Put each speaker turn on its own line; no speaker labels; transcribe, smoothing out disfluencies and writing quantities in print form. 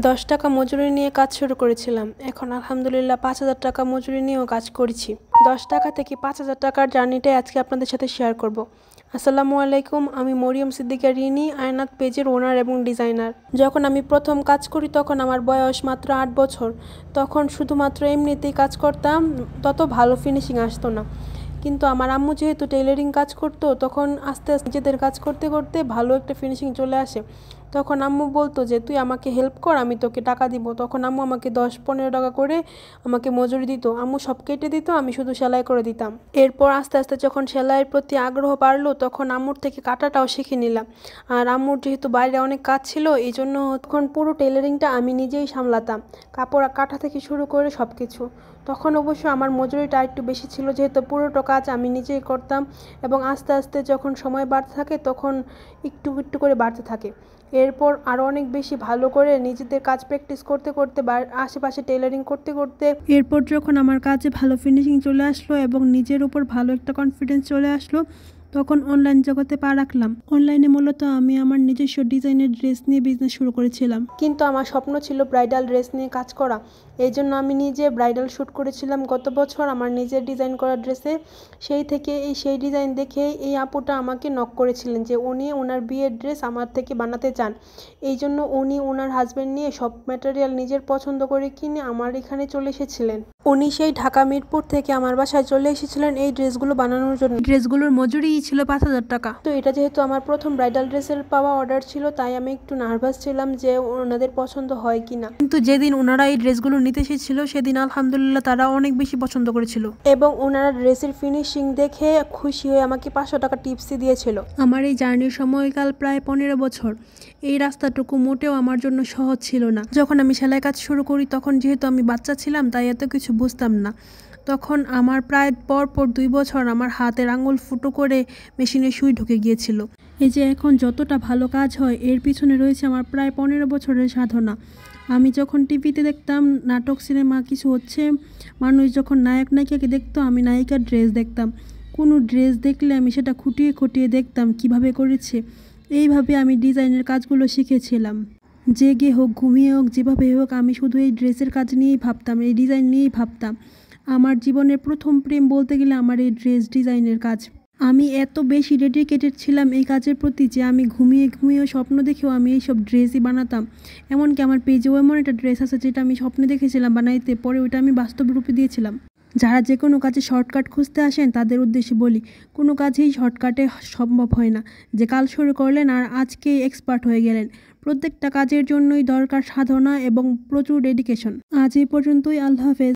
10 টাকা মজুরি নিয়ে কাজ শুরু করেছিলাম। এখন আলহামদুলিল্লাহ 5,000 টাকা মজুরি নিয়েও কাজ করছি। 10 টাকা থেকে 5,000 টাকার জার্নিটাই আজকে আপনাদের সাথে শেয়ার করব। আসসালামু আলাইকুম, আমি মরিয়ম সিদ্দিকা রিনি, আয়নাত পেজের ওনার এবং ডিজাইনার। যখন আমি প্রথম কাজ করি তখন আমার বয়স মাত্র 8 বছর। তখন শুধুমাত্র এমনিতেই কাজ করতাম, তত ভালো ফিনিশিং আসতো না। কিন্তু আমার আম্মু যেহেতু টেইলারিং কাজ করতো, তখন আস্তে আস্তে নিজেদের কাজ করতে করতে ভালো একটা ফিনিশিং চলে আসে। তখন আম্মু বলতো যে তুই আমাকে হেল্প কর, আমি তোকে টাকা দিব। তখন আম্মু আমাকে 10-15 টাকা করে আমাকে মজুরি দিত। আম্মু সব কেটে দিত, আমি শুধু সেলাই করে দিতাম। এরপর আস্তে আস্তে যখন সেলাইয়ের প্রতি আগ্রহ বাড়লো তখন আম্মুর থেকে কাটাটাও শিখে নিলাম। আর আম্মুর যেহেতু বাইরে অনেক কাজ ছিল, এই জন্য তখন পুরো টেইলারিংটা আমি নিজেই সামলাতাম, কাপড় কাটা থেকে শুরু করে সব কিছু। তখন অবশ্য আমার মজুরিটা একটু বেশি ছিল, যেহেতু পুরোটা কাজ আমি নিজেই করতাম। এবং আস্তে আস্তে যখন সময় বাড়তে থাকে তখন একটু একটু করে বাড়তে থাকে। এরপর আরও অনেক বেশি ভালো করে নিজেদের কাজ প্র্যাকটিস করতে করতে আশেপাশে টেইলারিং করতে করতে এরপর যখন আমার কাজে ভালো ফিনিশিং চলে আসলো এবং নিজের উপর ভালো একটা কনফিডেন্স চলে আসলো, তখন অনলাইন জগতে পা রাখলাম। অনলাইনে মূলত আমি আমার নিজস্ব ডিজাইনের ড্রেস নিয়ে বিজনেস শুরু করেছিলাম। কিন্তু আমার স্বপ্ন ছিল ব্রাইডাল ড্রেস নিয়ে কাজ করা। এই জন্য আমি নিজে ব্রাইডাল শ্যুট করেছিলাম গত বছর আমার নিজের ডিজাইন করা ড্রেসে। সেই ডিজাইন দেখে এই আপুটা আমাকে নক করেছিলেন যে উনি ওনার বিয়ের ড্রেস আমার থেকে বানাতে চান। এই জন্য উনি ওনার হাজব্যান্ড নিয়ে সব ম্যাটেরিয়াল নিজের পছন্দ করে কিনে আমার এখানে চলে এসেছিলেন। উনি সেই ঢাকা মিরপুর থেকে আমার বাসায় চলে এসেছিলেন এই ড্রেসগুলো বানানোর জন্য। ড্রেসগুলোর মজুরি ছিল 5,000 টাকা। তো এটা যেহেতু আমার প্রথম ব্রাইডাল ড্রেসের পাওয়া অর্ডার ছিল, তাই আমি একটু নার্ভাস ছিলাম যে ওনাদের পছন্দ হয় কিনা। কিন্তু যেদিন ওনারা এই ড্রেসগুলো নিতে এসেছিল সেদিন আলহামদুলিল্লাহ তারা অনেক বেশি পছন্দ করেছিল এবং ওনারা ড্রেসের ফিনিশিং দেখে খুশি হয়ে আমাকে 500 টাকা টিপসই দিয়েছিল। আমার এই জার্নির সময়কাল প্রায় 15 বছর। এই রাস্তাটুকু মোটেও আমার জন্য সহজ ছিল না। যখন আমি সেলাই কাজ শুরু করি তখন যেহেতু আমি বাচ্চা ছিলাম, তাই এত কিছু বুঝতাম না। তখন আমার প্রায় পরপর 2 বছর আমার হাতের আঙুল ফুটো করে মেশিনে সুই ঢুকে গিয়েছিল। এই যে এখন যতটা ভালো কাজ হয়, এর পিছনে রয়েছে আমার প্রায় 15 বছরের সাধনা। আমি যখন টিভিতে দেখতাম নাটক সিনেমা কিছু হচ্ছে, মানুষ যখন নায়ক নায়িকাকে দেখতো, আমি নায়িকার ড্রেস দেখতাম। কোনো ড্রেস দেখলে আমি সেটা খুঁটিয়ে খুঁটিয়ে দেখতাম কিভাবে করেছে। এইভাবে আমি ডিজাইনের কাজগুলো শিখেছিলাম। জেগে হোক ঘুমিয়ে হোক যেভাবে হোক আমি শুধু এই ড্রেসের কাজ নিয়েই ভাবতাম, এই ডিজাইন নিয়েই ভাবতাম। আমার জীবনের প্রথম প্রেম বলতে গেলে আমার এই ড্রেস ডিজাইনের কাজ। আমি এত বেশি ডেডিকেটেড ছিলাম এই কাজের প্রতি যে আমি ঘুমিয়ে ঘুমিয়েও স্বপ্ন দেখেও আমি এইসব ড্রেসই বানাতাম। এমনকি আমার পেজেও এমন একটা ড্রেস আছে যেটা আমি স্বপ্নে দেখেছিলাম বানাইতে, পরে ওইটা আমি বাস্তব রূপে দিয়েছিলাম। যারা যে কোনো কাজে শর্টকাট খুঁজতে আসেন তাদের উদ্দেশ্যে বলি, কোনো কাজেই শর্টকাটে সম্ভব হয় না যে কাল শুরু করলেন আর আজকেই এক্সপার্ট হয়ে গেলেন। প্রত্যেকটা কাজের জন্যই দরকার সাধনা এবং প্রচুর ডেডিকেশন। আজ এই পর্যন্তই, আল্লাহ হাফেজ।